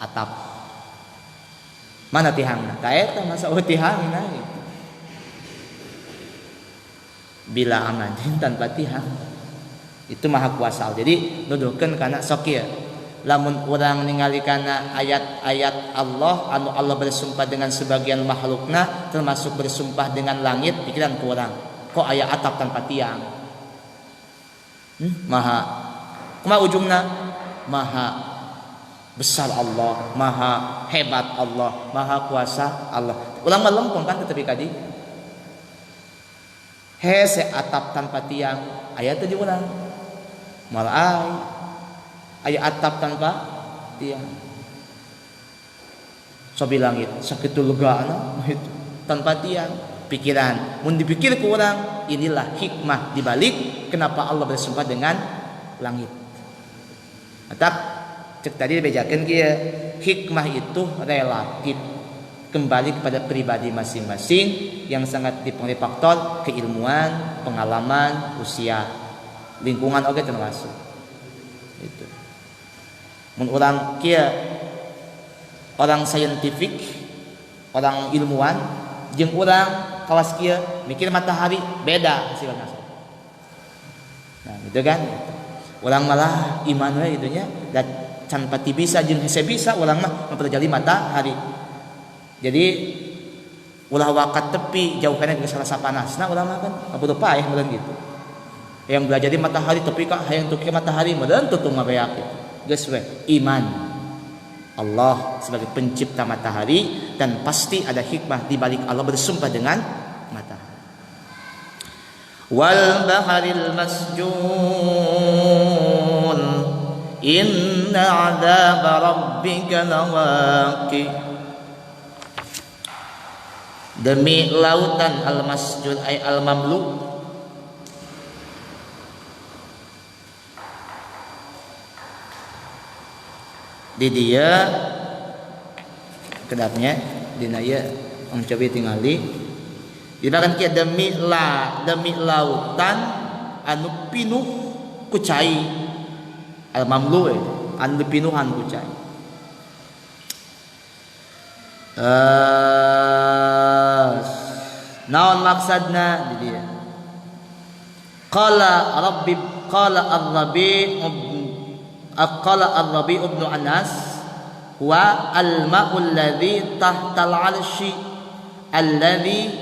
atap. Mana tihangna? Ta eta masa tihangna gitu. Bila amadin tanpa tihang. Itu maha kuasa. Jadi nuduhkeun kana sok ieu. Lamun urang ningali kana ayat-ayat Allah anu Allah bersumpah dengan sebagian makhlukna termasuk bersumpah dengan langit, pikiran ku urang kok aya atap tanpa tiang. Maha kumaha ujungna? Maha besar Allah, maha hebat Allah, maha kuasa Allah. Ulang mah lempeng kan tetapi kadi hese atap tanpa tiang aya teh di urang malah aya atap tanpa tiang. Sobi langit sakitu legaana itu tanpa tiang. Pikiran mun dipikir ku urang inilah hikmah dibalik kenapa Allah bersumpah dengan langit. Atap cek tadi dibejakeun kieu hikmah itu relatif kembali kepada pribadi masing-masing yang sangat dipengaruhi faktor keilmuan, pengalaman, usia, lingkungan oge termasuk. Itu. Mun urang kieu orang saintifik, orang ilmuwan jeung urang kawas kieu mikir matahari beda hasilna. Nah, gitu kan? Urang malah iman we gitu nya, da can pati bisa jeung hese bisa urang mah mempelajari matahari. Jadi ulah wakat tepi jauhkannya geus rasa panasna urang mah kan kabutuh paeh meureun gitu. Yang belajar di matahari tepi kak hayang tuh ke matahari meureun tutung ngabeak gitu. Geus we iman Allah sebagai pencipta matahari dan pasti ada hikmah di balik Allah bersumpah dengan matahari. Wal baharil masjun inna 'adzaba rabbika lawaqi. Demi lautan al-masjud ay al-mamlu di dia kedapnya dina ieu cobi tingali dinakan kieu demi lautan anu pinuh ku cai al-mamlu anu pinuhan ku cai naon maksadna di dia qala ar-rabi ibn Anas wa al-ma'u alladhi tahta al-'arsy alladhi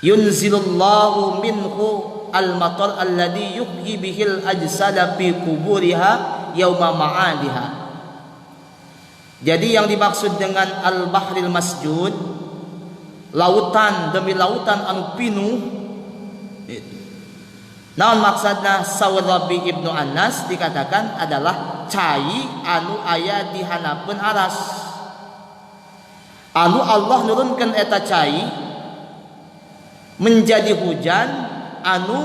yunzilullahu minhu al-matar alladhi yuhyi bihil ajsada fi kuburiha yauma ma'adiha. Jadi yang dimaksud dengan al-bahril masjud, lautan demi lautan anu pinuh. Naon maksudna? Saur Rabi Ibnu Anas dikatakan adalah cai anu aya di hanapeun aras. Anu Allah nurunkeun eta cai menjadi hujan anu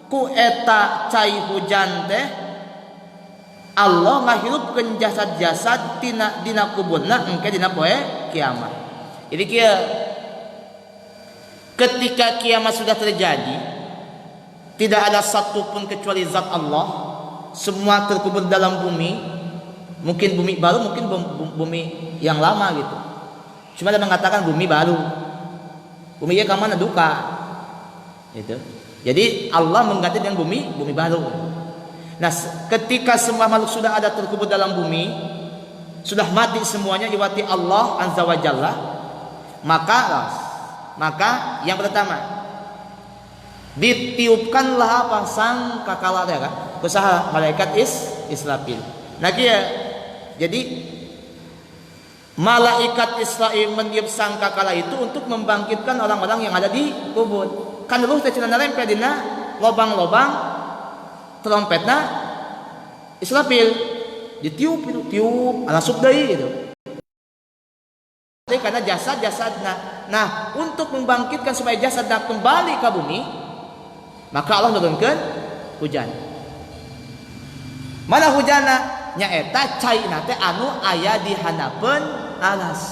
ku eta cai hujan teh Allah ngahirupkeun jasad-jasad dina kuburna engke dina poe kiamat. Jadi ketika kiamat sudah terjadi, tidak ada satu pun kecuali zat Allah, semua terkubur dalam bumi. Mungkin bumi baru, mungkin bumi yang lama gitu. Cuma dia mengatakan bumi baru. Bumi ya kemana duka gitu. Jadi Allah mengganti dengan bumi baru. Nah, ketika semua makhluk sudah ada terkubur dalam bumi, sudah mati semuanya iwati Allah Azza wa Jalla, maka yang pertama ditiupkanlah apa sang kakala ya kan, usaha malaikat Israfil. Nah jadi malaikat Israfil meniup sang kakala itu untuk membangkitkan orang-orang yang ada di kubur. Kan ruh teh cenah nempel dina lobang-lobang trompetna Israfil, ditiup itu tiup alasuk deui gitu. Karena jasad-jasadna. Nah, untuk membangkitkan supaya jasadna kembali ke bumi, maka Allah nurunkeun hujan. Mana hujanna? Nyaeta caina teh anu aya di hanapeun alas.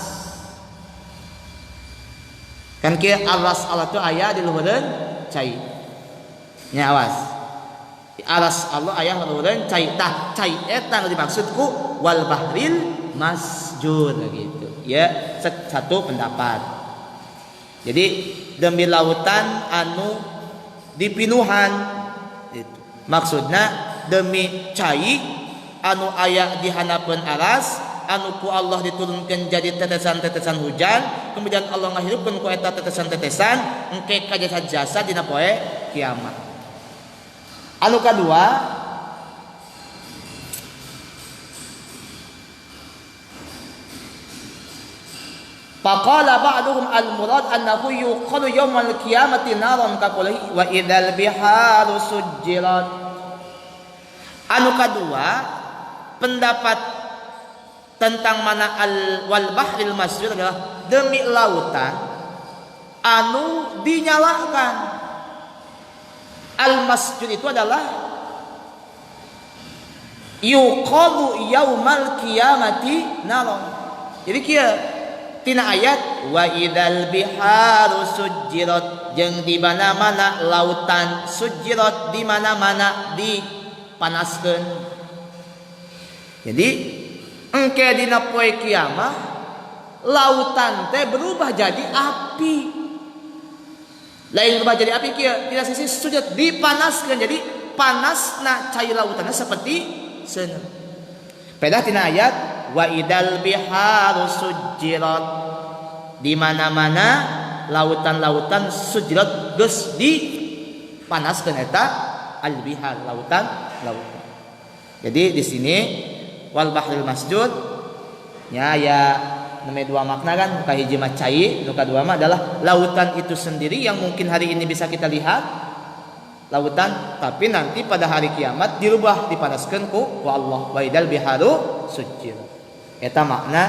Kan kieu alas Allah teh aya di luhureun cai. Nya awas. Alas Allah aya luhureun cai. Tah cai eta nu dimaksudku wal bahril masjud gitu. Ya, satu pendapat. Jadi demi lautan anu dipinuhan itu. Maksudna demi cai anu aya di hanapeun aras anu ku Allah diturunkeun jadi tetesan-tetesan hujan, kemudian Allah ngahirupkeun ku eta tetesan-tetesan engke ka jasad-jasad dina poe kiamat. Anu kadua, faqala ba'duhum al-murad annahu yuqalu yaumal qiyamati naran kaqulih wa idzal biharu sujjirat. Anu kadua, pendapat tentang mana wal bahril masjud adalah demi lautan anu dinyalakan. Al masjud itu adalah yuqalu yaumal qiyamati naran. Jadi kieu tina ayat wa idzal biharu sujjirat, jeung di mana-mana lautan sujjirat, di mana-mana dipanaskeun. Jadi engke dina poe kiamah lautan teh berubah jadi api. Lain berubah jadi api kieu tina sisi sujud dipanaskeun, jadi panasna cai lautanna seperti seuneu. Pedah tina ayat wa idal biharu sujjirat, di mana-mana lautan-lautan sujjirat geus dipanaskeun eta al bihar lautan. Jadi di sini wal bahril masjud nya ya namanya dua makna kan, ka hiji mah cai, nu kadua mah adalah lautan itu sendiri yang mungkin hari ini bisa kita lihat lautan, tapi nanti pada hari kiamat dirubah dipanaskeun ku Allah. Wa idal biharu sujjirat. Eta makna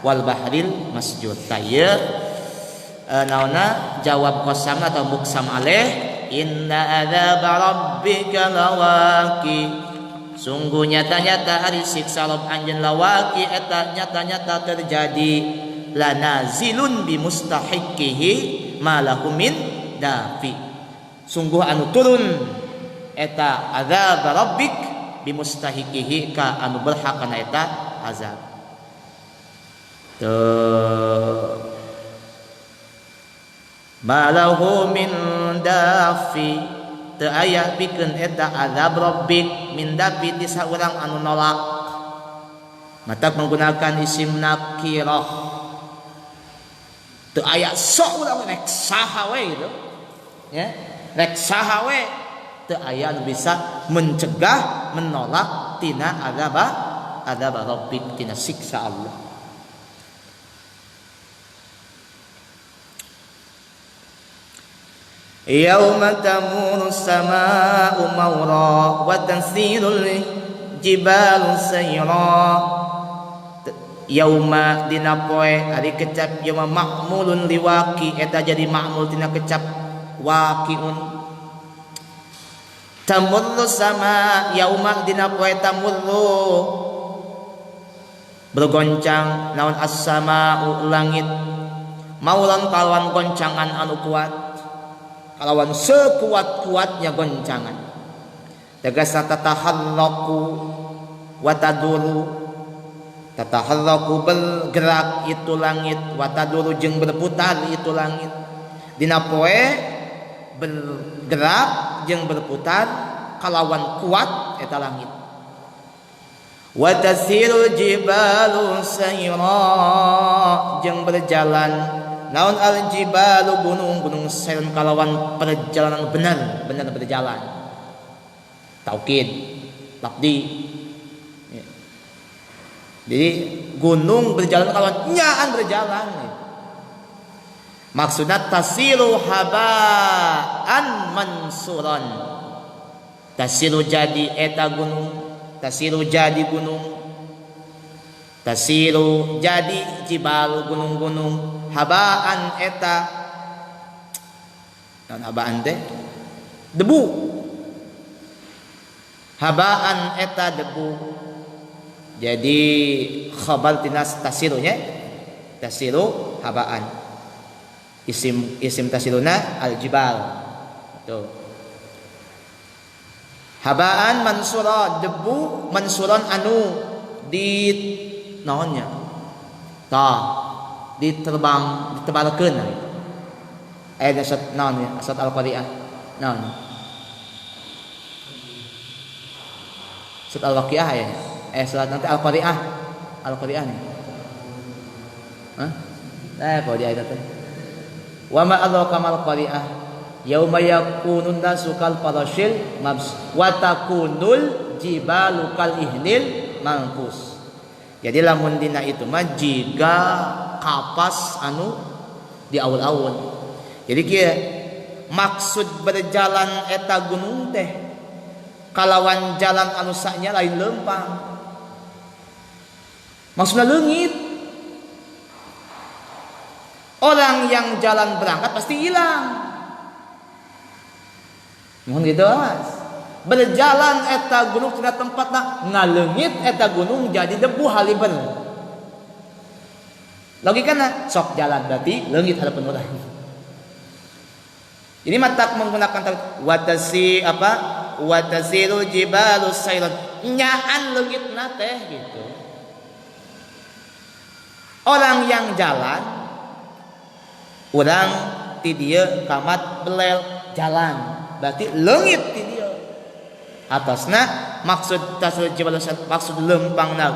wal bahril masjud. Taya naona jawab qasam atau muqsam alaih, inna adzab rabbika lawaqi. Sungguh nyata-nyata hari siksa Rabb anjeun lawaqi, eta nyata-nyata terjadi. Lanazilun bimustahiqihi malahu min dafi. Sungguh anu turun eta adzab rabbik bimustahiqihi ka anu berhak kana eta azab. Malahu min dafi, teu aya pikeun eta azab rabbik min dafi ti saurang anu nolak. Mata menggunakan isim nakirah, teu aya sok urang nek saha we gitu ya. rek saha we teu aya anu bisa mencegah menolak tina azab rabbik tina siksa Allah. Yauma tamuru samaa'u mawra wa tansirul jibalu sayra. Yauma dina poe ari kecap yauma ma'mulun liwaqi eta jadi ma'mul tina kecap waqiun. Tamurru sama yauma dina poe tamurru bergoncang naon as-samaa'u langit maulan kalawan goncangan anu kuat, kalawan sekuat-kuatnya goncangan. Tegasna tataharraku wa taduru, tataharraku bergerak itu langit, wa taduru jeung berputar itu langit. Dina poe bergerak jeung berputar kalawan kuat eta langit. Wa tasirul jibalu sayra jeung berjalan naon al jibalu gunung-gunung sayran kalawan perjalanan benar berjalan. Taukid lafdi. Jadi gunung berjalan kalawan nyaan berjalan. Maksudna tasiru habaan mansuran. Tasiru jadi eta gunung, tasiru jadi gunung, tasiru jadi jibal gunung-gunung, habaan eta non habaan teh debu, habaan eta debu. Jadi khabar tinas tasirunya tasiru habaan, isim tasiruna al jibal tuh. Habaan mansura debu mansuran anu di naonnya tah ditebalkeun aya dasat naon ya asat al-qari'ah naon surat al-waqiah ya surat nanti al-qari'ah nih kalau dia teh wa ma adraka mal qari'ah yauma yakunun nasu kal farashil mabs wa takunul jibalu kal ihnil manfus. Jadi lamun dina itu mah jiga kapas anu di awal-awal. Jadi kieu maksud berjalan eta gunung teh kalawan jalan anu sanya lain lempang. Maksudna leungit. Orang yang jalan berangkat pasti hilang. Mohon gitu mas. Berjalan eta gunung tina tempatna ngaleungit eta gunung jadi debu halibeun. Logikana sok jalan berarti leungit harapan urang. Ini matak menggunakan watasi apa? Watasiru jibalu sayran. Nyaan leungitna teh gitu. Orang yang jalan urang ti dieu kamat belel jalan. Berarti leungit ti dieu. Atasna maksud tasrif jibal maksud lempangna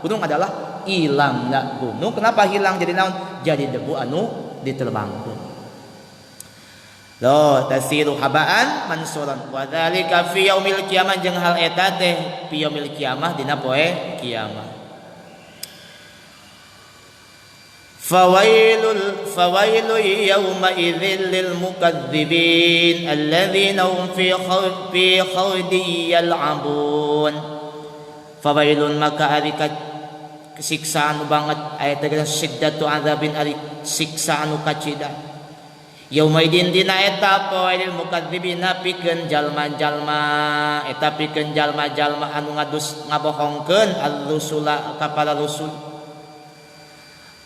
gunung adalah hilangna gunung. Kenapa hilang jadi naon? Jadi debu anu diterbangkeun. Lo tasiru habaan mansuran. Wa dzalika fi yaumil qiyamah jeung hal eta teh fi yaumil qiyamah dina poe kiamat. Fawailu yawma idzil lil mukadzibin alladzina hum fi khawdi yal'abun. Fawailun maka ari siksaan banget ayat tegas syiddatu azabin ari siksa anu kacida. Yauma idin dina eta poe mukadzibin pikeun jalma-jalma eta pikeun jalma-jalma anu ngabohongkeun ar-rusula ka para rasul.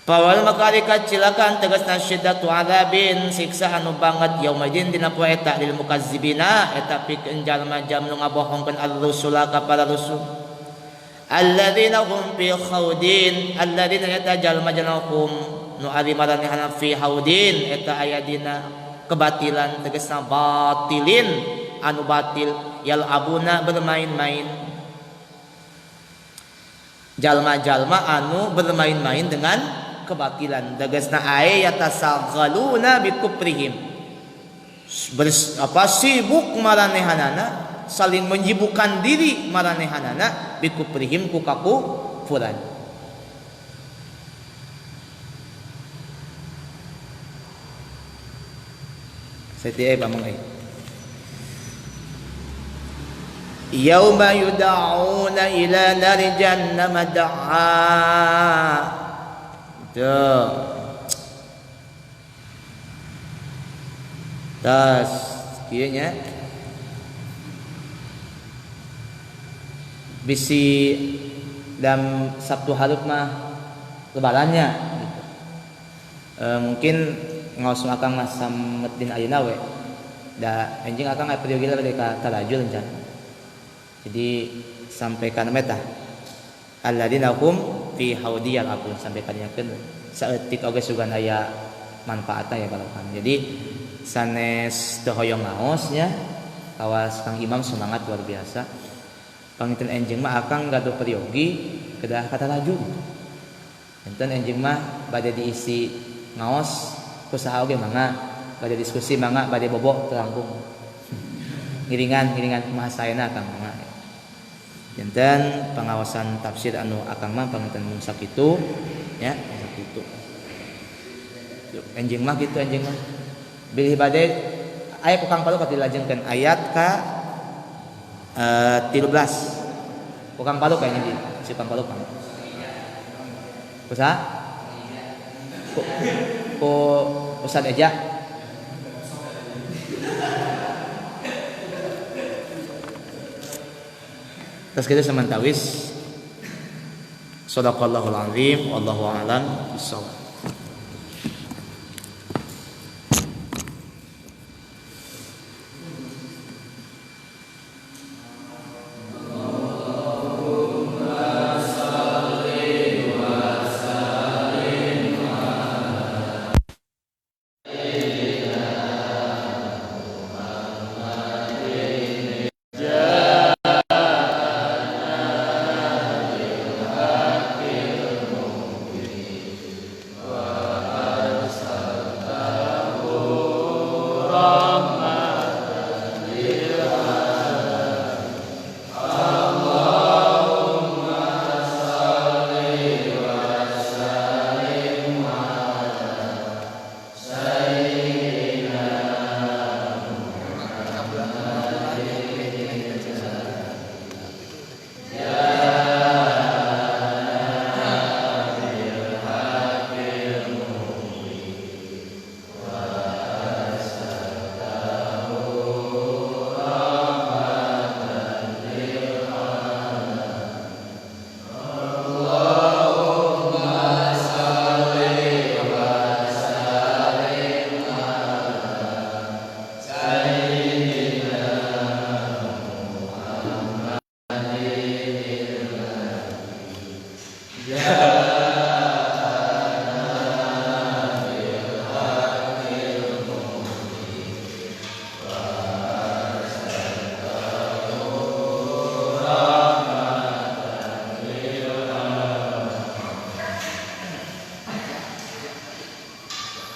Pawal maka ari kacilakan tegasna syiddatu azabin siksa anu banget yaumidin dina poe eta lil mukazzibina eta pikeun jalma-jalma ngabohongkeun ar-rusula ka para rasul. Alladzina hum fi khaudin alladzina eta jalma-jalma hum nu ari maranehna fi haudin eta aya dina kebatilan tegasna batilin anu batil yal abuna bermain-main. Jalma-jalma anu bermain-main dengan kebatilan tegasna ay yatasaghaluna bi kufrihim sibuk maranehanana, saling menyibukkan diri maranehanana bikuprihim ku kakufuran. Saya pamang yauma yud'auna ila nari jahannam da'a. Tuh. Tas kieu nya bisi dalam Sabtu Harut mah lebarannya gitu. Mungkin ngaos akang mah sametin ayeuna we da anjing akang aya periode bade ka tarajul encan. Jadi sampai kana meta alladzina hum fi haudiyal aqul sampai kanyakeun saeutik oge sugan aya manfaatna ya balapan. Jadi sanes teu hoyong ngaosnya kawas Kang Imam semangat luar biasa. Panginten enjing mah akang gaduh periogi kedah kata laju. Enten enjing mah bade diisi ngaos ku saha oge mangga, bade diskusi mangga, bade bobo teu langkung. Ngiringan kumaha saena akang mangga. Enten pengawasan tafsir anu akang mah panginten mun sakitu ya, sakitu. Enjing mah kitu enjing mah. Bilih bade aya ku Kang Palu dilajengkeun ayat ka 13. Ku Kang Palu kayaknya di si Kang Palu Kang. Kusaha? Ku Ustaz Eja. Terus kita semantawis. Shadaqallahul azim, wallahu a'lam bishawab.